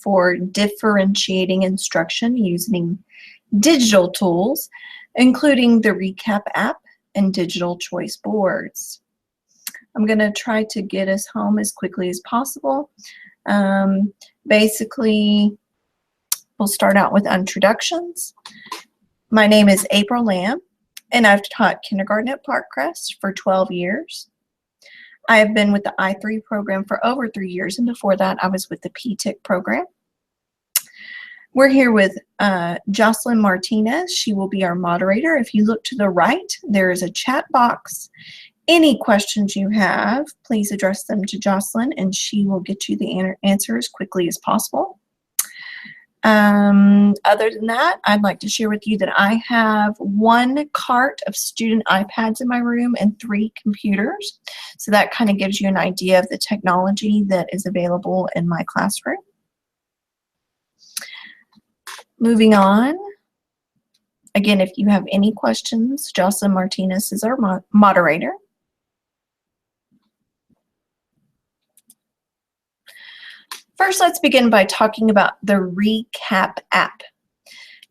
for differentiating instruction using digital tools, including the Recap app and digital choice boards. I'm going to try to get us home as quickly as possible. Basically, we'll start out with introductions. My name is April Lamb, and I've taught kindergarten at Parkcrest for 12 years. I have been with the I3 program for over 3 years, and before that, I was with the PTIC program. We're here with Jocelyn Martinez. She will be our moderator. If you look to the right, there is a chat box. Any questions you have, please address them to Jocelyn, and she will get you the answer as quickly as possible. Other than that, I'd like to share with you that I have 1 cart of student iPads in my room and 3 computers. So that kind of gives you an idea of the technology that is available in my classroom. Moving on. Again, if you have any questions, Jocelyn Martinez is our moderator. First, let's begin by talking about the Recap app.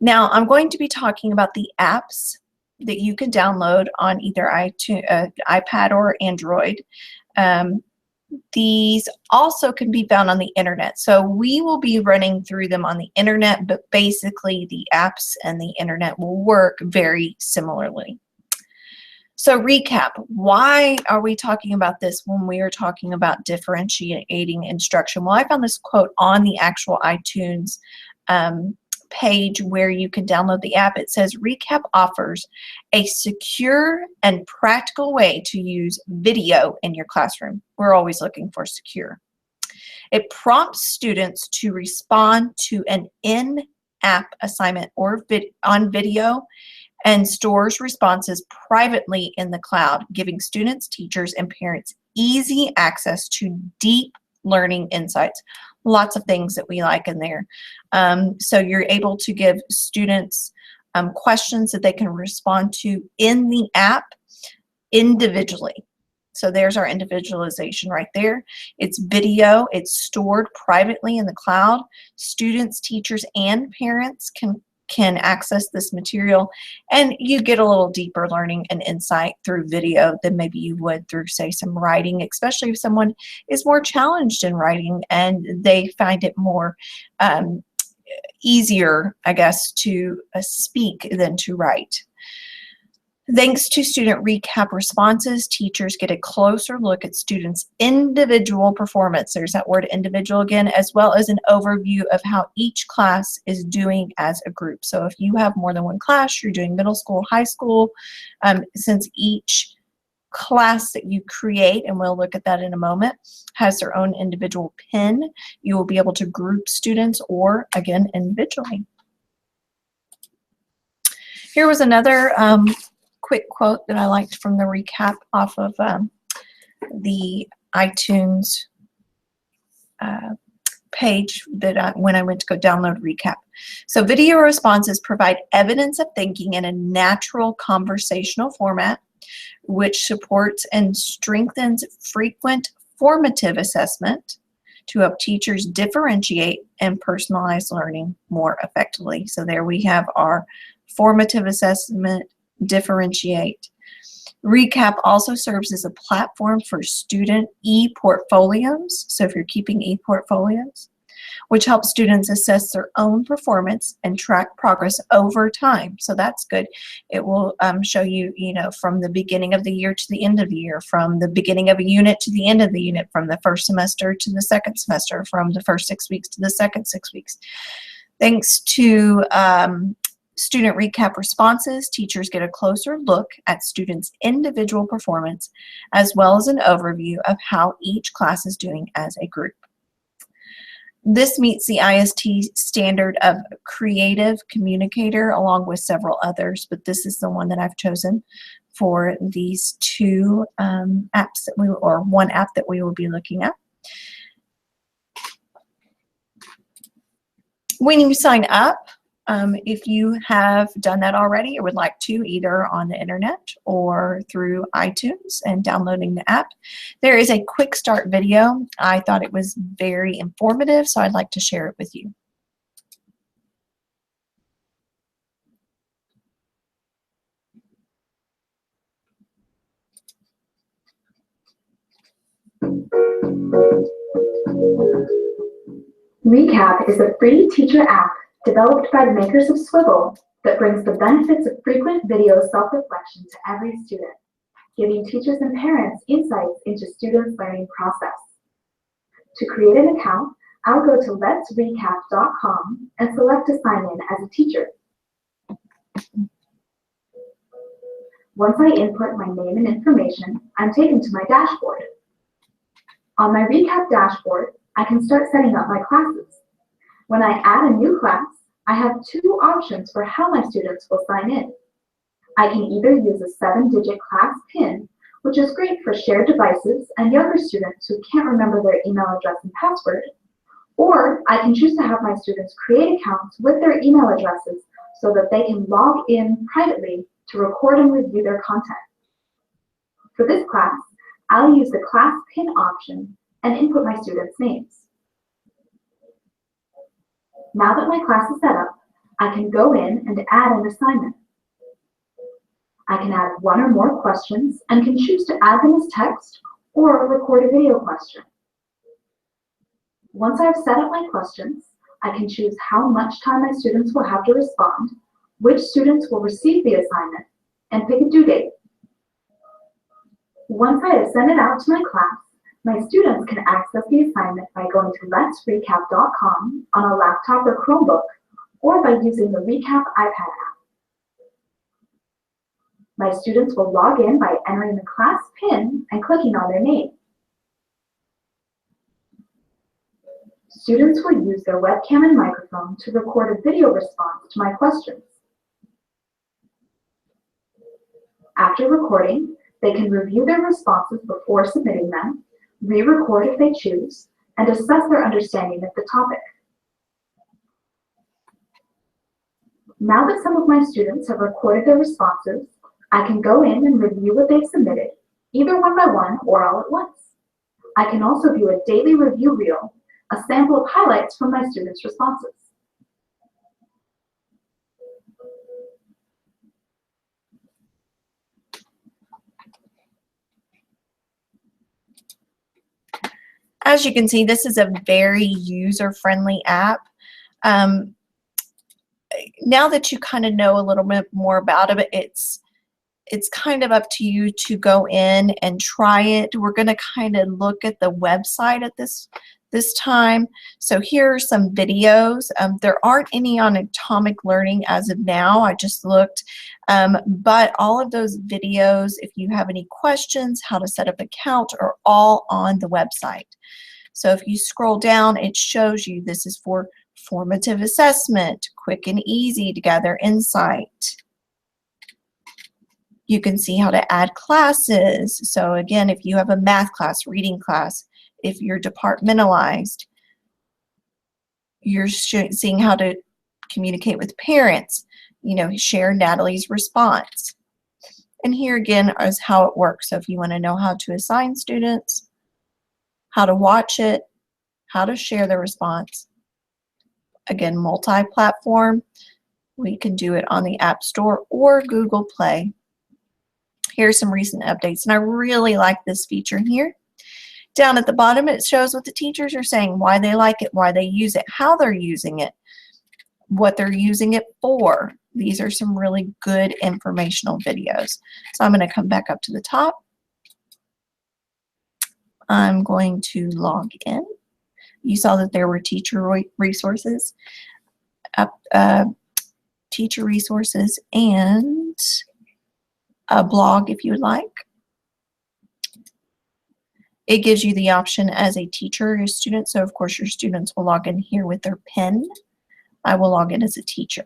Now, I'm going to be talking about the apps that you can download on either iPad or Android. These also can be found on the internet. So we will be running through them on the internet, but basically the apps and the internet will work very similarly. So Recap, why are we talking about this when we are talking about differentiating instruction? Well, I found this quote on the actual iTunes page where you can download the app. It says, Recap offers a secure and practical way to use video in your classroom. We're always looking for secure. It prompts students to respond to an in-app assignment or on video and stores responses privately in the cloud, giving students, teachers, and parents easy access to deep learning insights. Lots of things that we like in there. So you're able to give students questions that they can respond to in the app individually. So there's our individualization right there. It's video. It's stored privately in the cloud. Students, teachers, and parents can access this material, and you get a little deeper learning and insight through video than maybe you would through, say, some writing, especially if someone is more challenged in writing and they find it more easier, I guess, to speak than to write. Thanks to student recap responses, teachers get a closer look at students' individual performance. There's that word individual again, as well as an overview of how each class is doing as a group. So if you have more than one class, you're doing middle school, high school, since each class that you create, and we'll look at that in a moment, has their own individual pin, you will be able to group students or, again, individually. Here was another quick quote that I liked from the recap off of the iTunes page that when I went to go download recap. So video responses provide evidence of thinking in a natural conversational format, which supports and strengthens frequent formative assessment to help teachers differentiate and personalize learning more effectively. So there we have our formative assessment, differentiate. Recap also serves as a platform for student e-portfolios. So if you're keeping e-portfolios, which helps students assess their own performance and track progress over time. So that's good. It will show you, from the beginning of the year to the end of the year, from the beginning of a unit to the end of the unit, from the first semester to the second semester, from the first 6 weeks to the second 6 weeks. Thanks to student recap responses, teachers get a closer look at students' individual performance, as well as an overview of how each class is doing as a group. This meets the IST standard of creative communicator along with several others, but this is the one that I've chosen for these two apps that one app that we will be looking at. When you sign up If you have done that already or would like to, either on the internet or through iTunes and downloading the app, there is a quick start video. I thought it was very informative, so I'd like to share it with you. Recap is a free teacher app developed by the makers of Swivel that brings the benefits of frequent video self-reflection to every student, giving teachers and parents insights into students' learning process. To create an account, I'll go to letsrecap.com and select to sign in as a teacher. Once I input my name and information, I'm taken to my dashboard. On my Recap dashboard, I can start setting up my classes. When I add a new class, I have two options for how my students will sign in. I can either use a 7-digit class PIN, which is great for shared devices and younger students who can't remember their email address and password, or I can choose to have my students create accounts with their email addresses so that they can log in privately to record and review their content. For this class, I'll use the class PIN option and input my students' names. Now that my class is set up, I can go in and add an assignment. I can add one or more questions and can choose to add them as text or record a video question. Once I've set up my questions, I can choose how much time my students will have to respond, which students will receive the assignment, and pick a due date. Once I have sent it out to my class, my students can access the assignment by going to letsrecap.com on a laptop or Chromebook, or by using the Recap iPad app. My students will log in by entering the class PIN and clicking on their name. Students will use their webcam and microphone to record a video response to my questions. After recording, they can review their responses before submitting them, re-record if they choose, and assess their understanding of the topic. Now that some of my students have recorded their responses, I can go in and review what they've submitted, either one by one or all at once. I can also view a daily review reel, a sample of highlights from my students' responses. As you can see, this is a very user-friendly app. Now that you kind of know a little bit more about it, it's kind of up to you to go in and try it. We're going to kind of look at the website at this time. So here are some videos. There aren't any on Atomic Learning as of now. I just looked. But all of those videos, if you have any questions, how to set up an account, are all on the website. So if you scroll down, it shows you this is for formative assessment, quick and easy to gather insight. You can see how to add classes. So again, if you have a math class, reading class, if you're departmentalized, you're seeing how to communicate with parents, share Natalie's response. And here again is how it works. So if you want to know how to assign students, how to watch it, how to share the response. Again, multi-platform. We can do it on the App Store or Google Play. Here's some recent updates, and I really like this feature here. Down at the bottom, it shows what the teachers are saying, why they like it, why they use it, how they're using it, what they're using it for. These are some really good informational videos. So I'm going to come back up to the top. I'm going to log in. You saw that there were teacher resources, teacher resources, and a blog if you would like. It gives you the option as a teacher or a student. So of course your students will log in here with their PIN. I will log in as a teacher.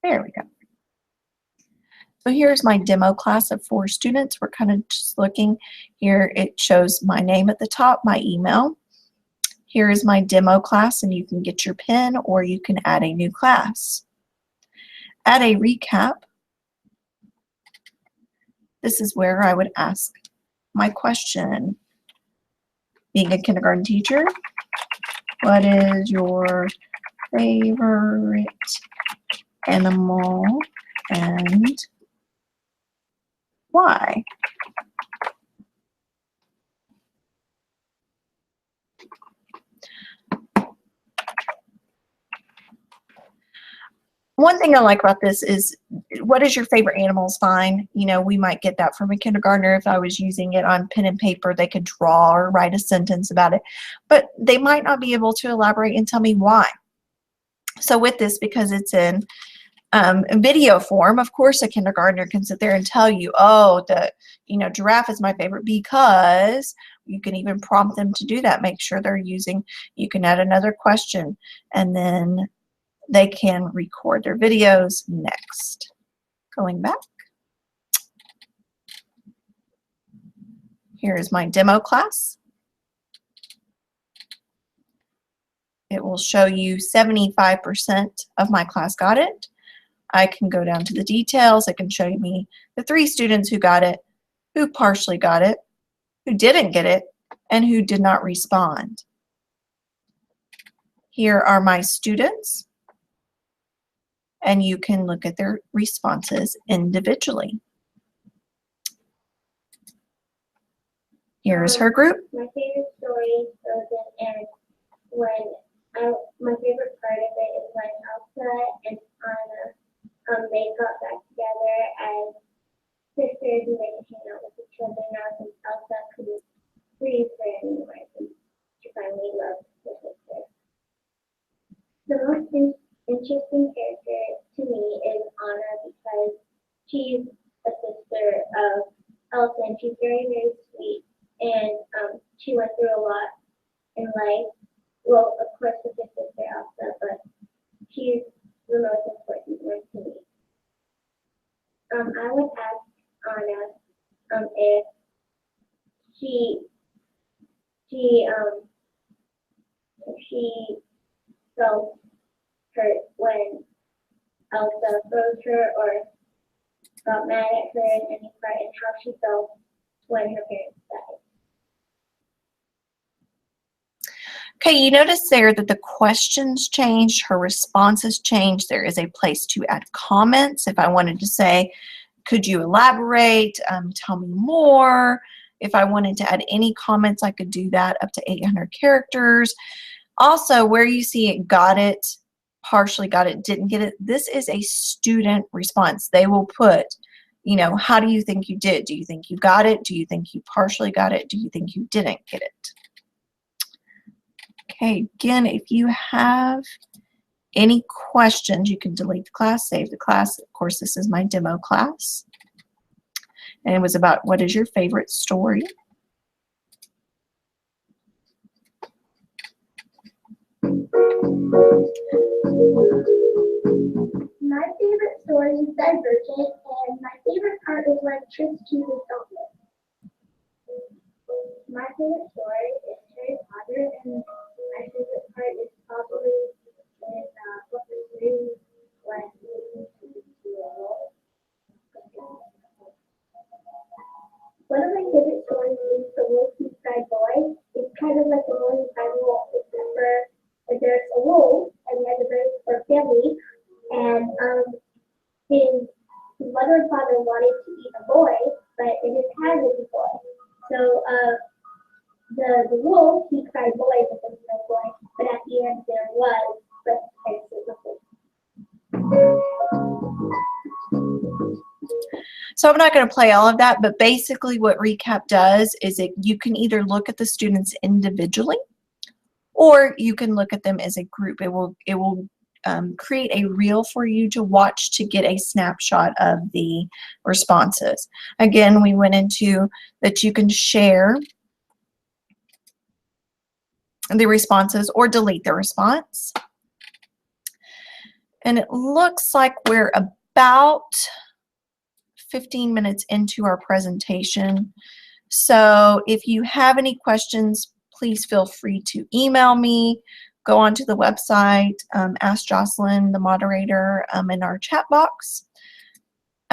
There we go. So here's my demo class of 4 students. We're kind of just looking here. It shows my name at the top, my email. Here is my demo class, and you can get your pin or you can add a new class. Add a recap. This is where I would ask my question. Being a kindergarten teacher, what is your favorite animal and why? One thing I like about this is, what is your favorite animal is fine. You know, we might get that from a kindergartner. If I was using it on pen and paper, they could draw or write a sentence about it, but they might not be able to elaborate and tell me why. So with this, because it's in video form, of course a kindergartner can sit there and tell you, oh, giraffe is my favorite because. You can even prompt them to do that. Make sure they're using, you can add another question, and then they can record their videos next. Going back. Here is my demo class. It will show you 75% of my class got it. I can go down to the details. It can show me the 3 students who got it, who partially got it, who didn't get it, and who did not respond. Here are my students, and you can look at their responses individually. Here is her group. My favorite story goes in, and my favorite part of it is when Elsa and Anna they got back together as sisters and they could hang out with each other now since Elsa couldn't breathe for anymore since she finally loved her sister. The most interesting character to me is Anna because she's a sister of Elsa and she's very, very sweet. And she went through a lot in life. Well, of course, with her sister Elsa, but she's the most important one to me. I would ask Anna if she felt hurt when Elsa froze her or got mad at her in any part, and how she felt when her parents died. Okay, you notice there that the questions changed, her responses changed. There is a place to add comments. If I wanted to say, could you elaborate, tell me more. If I wanted to add any comments, I could do that up to 800 characters. Also, where you see it got it, partially got it, didn't get it, this is a student response. They will put, you know, how do you think you did? Do you think you got it? Do you think you partially got it? Do you think you didn't get it? Okay, again, if you have any questions, you can delete the class, save the class. Of course, this is my demo class. And it was about, what is your favorite story? My favorite story is Divergent, and my favorite part is when Trix chooses Elvis. My favorite story is Harry Potter, and my favorite part is probably in book 3 when he chooses to be a wolf. One of my favorite stories is The Wolf Who Cried Boy. It's kind of like The Wolf Who Cried Wolf, except for there's a wolf and he has a very poor family, and his mother and father wanted to eat a boy, but in his hand was a boy. So the wolf, he cried boy, but there was no boy, but at the end there was, but So I'm not going to play all of that, but basically what Recap does is you can either look at the students individually, or you can look at them as a group. It will create a reel for you to watch to get a snapshot of the responses. Again, we went into that you can share the responses or delete the response. And it looks like we're about 15 minutes into our presentation. So if you have any questions, please feel free to email me, go onto the website, ask Jocelyn, the moderator, in our chat box.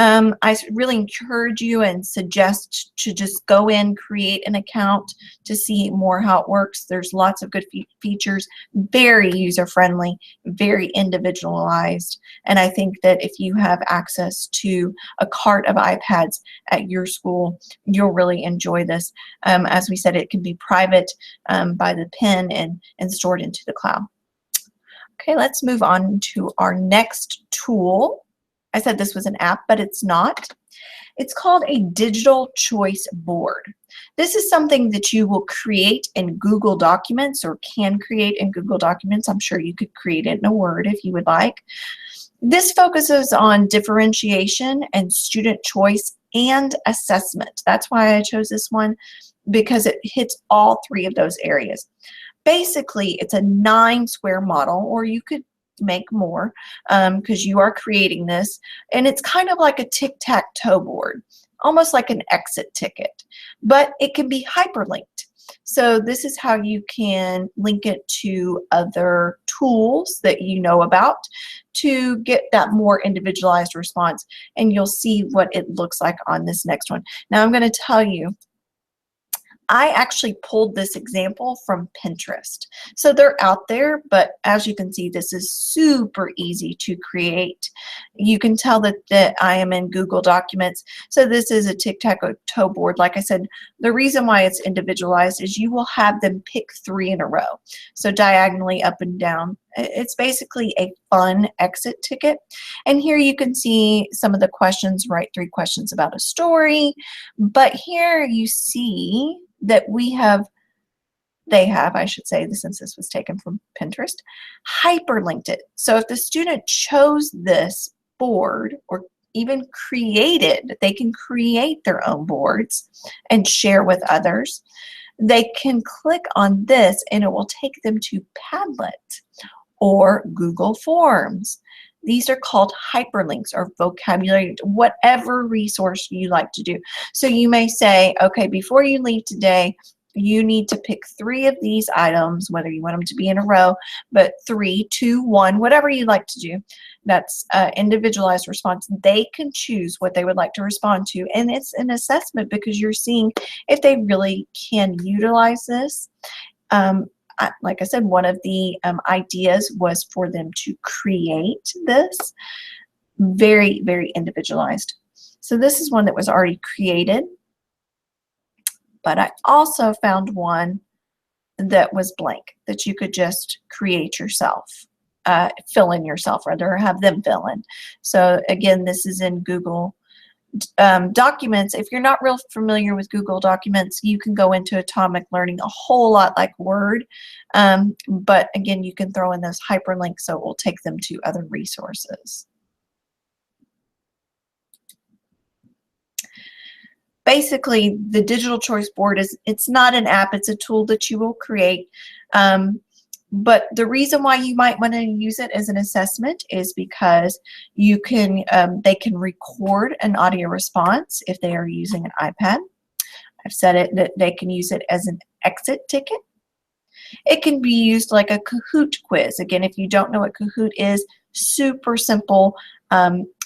I really encourage you and suggest to just go in, create an account to see more how it works. There's lots of good features, very user-friendly, very individualized. And I think that if you have access to a cart of iPads at your school, you'll really enjoy this. As we said, it can be private by the pen and stored into the cloud. Okay, let's move on to our next tool. I said this was an app, but it's not. It's called a digital choice board. This is something that you will create in Google Documents, or can create in Google Documents. I'm sure you could create it in a Word if you would like. This focuses on differentiation and student choice and assessment. That's why I chose this one, because it hits all three of those areas. Basically, it's a 9-square model, or you could make more because you are creating this, and it's kind of like a tic-tac-toe board, almost like an exit ticket, but it can be hyperlinked. So this is how you can link it to other tools that you know about to get that more individualized response, and you'll see what it looks like on this next one. Now I'm going to tell you, I actually pulled this example from Pinterest. So they're out there, but as you can see, this is super easy to create. You can tell that I am in Google Documents. So this is a tic-tac-toe board. Like I said, the reason why it's individualized is you will have them pick 3 in a row. So diagonally up and down. It's basically a fun exit ticket. And here you can see some of the questions, write 3 questions about a story. But here you see that they have, I should say, since this was taken from Pinterest, hyperlinked it. So if the student chose this board or even created, they can create their own boards and share with others. They can click on this and it will take them to Padlet or Google Forms. These are called hyperlinks or vocabulary, whatever resource you like to do. So you may say, okay, before you leave today, you need to pick 3 of these items, whether you want them to be in a row, but 3, 2, 1, whatever you like to do. That's individualized response. They can choose what they would like to respond to, and it's an assessment because you're seeing if they really can utilize this. Like I said, one of the ideas was for them to create this. Very, very individualized. So this is one that was already created, but I also found one that was blank that you could just create yourself, fill in yourself, rather, or have them fill in. So again, this is in Google Documents. If you're not real familiar with Google Documents, you can go into Atomic Learning a whole lot like Word, but again, you can throw in those hyperlinks so it will take them to other resources. Basically, the digital choice board it's not an app, it's a tool that you will create. But the reason why you might want to use it as an assessment is because you can, they can record an audio response if they are using an iPad. I've said it that they can use it as an exit ticket. It can be used like a Kahoot quiz. Again, if you don't know what Kahoot is, super simple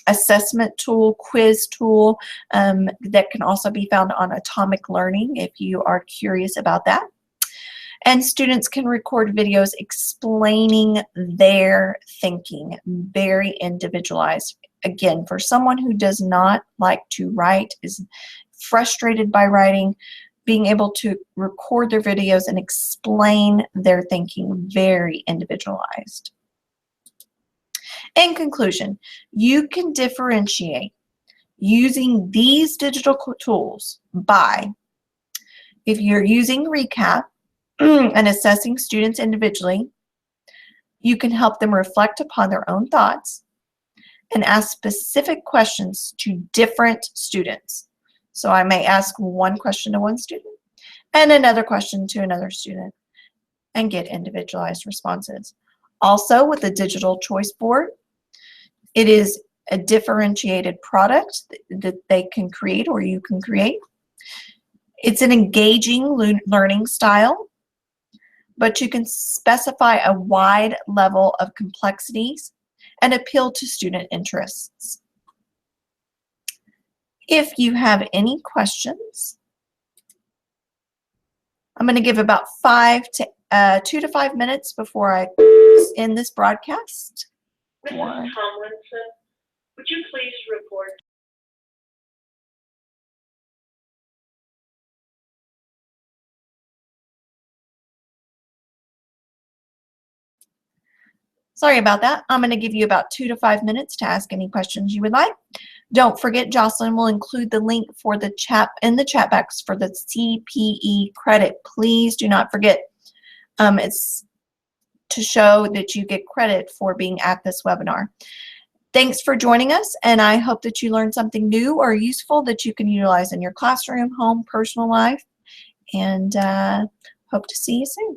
assessment tool, quiz tool that can also be found on Atomic Learning if you are curious about that. And students can record videos explaining their thinking, very individualized. Again, for someone who does not like to write, is frustrated by writing, being able to record their videos and explain their thinking, very individualized. In conclusion, you can differentiate using these digital tools by, if you're using Recap, and assessing students individually, you can help them reflect upon their own thoughts and ask specific questions to different students. So I may ask one question to one student and another question to another student and get individualized responses. Also, with the digital choice board, it is a differentiated product that they can create or you can create. It's an engaging learning style, but you can specify a wide level of complexities and appeal to student interests. If you have any questions, I'm going to give about 2 to 5 minutes before I end this broadcast. Mrs. Tomlinson, would you please report? Sorry about that. I'm going to give you about 2 to 5 minutes to ask any questions you would like. Don't forget, Jocelyn will include the link for the chat in the chat box for the CPE credit. Please do not forget. It's to show that you get credit for being at this webinar. Thanks for joining us, and I hope that you learned something new or useful that you can utilize in your classroom, home, personal life, and hope to see you soon.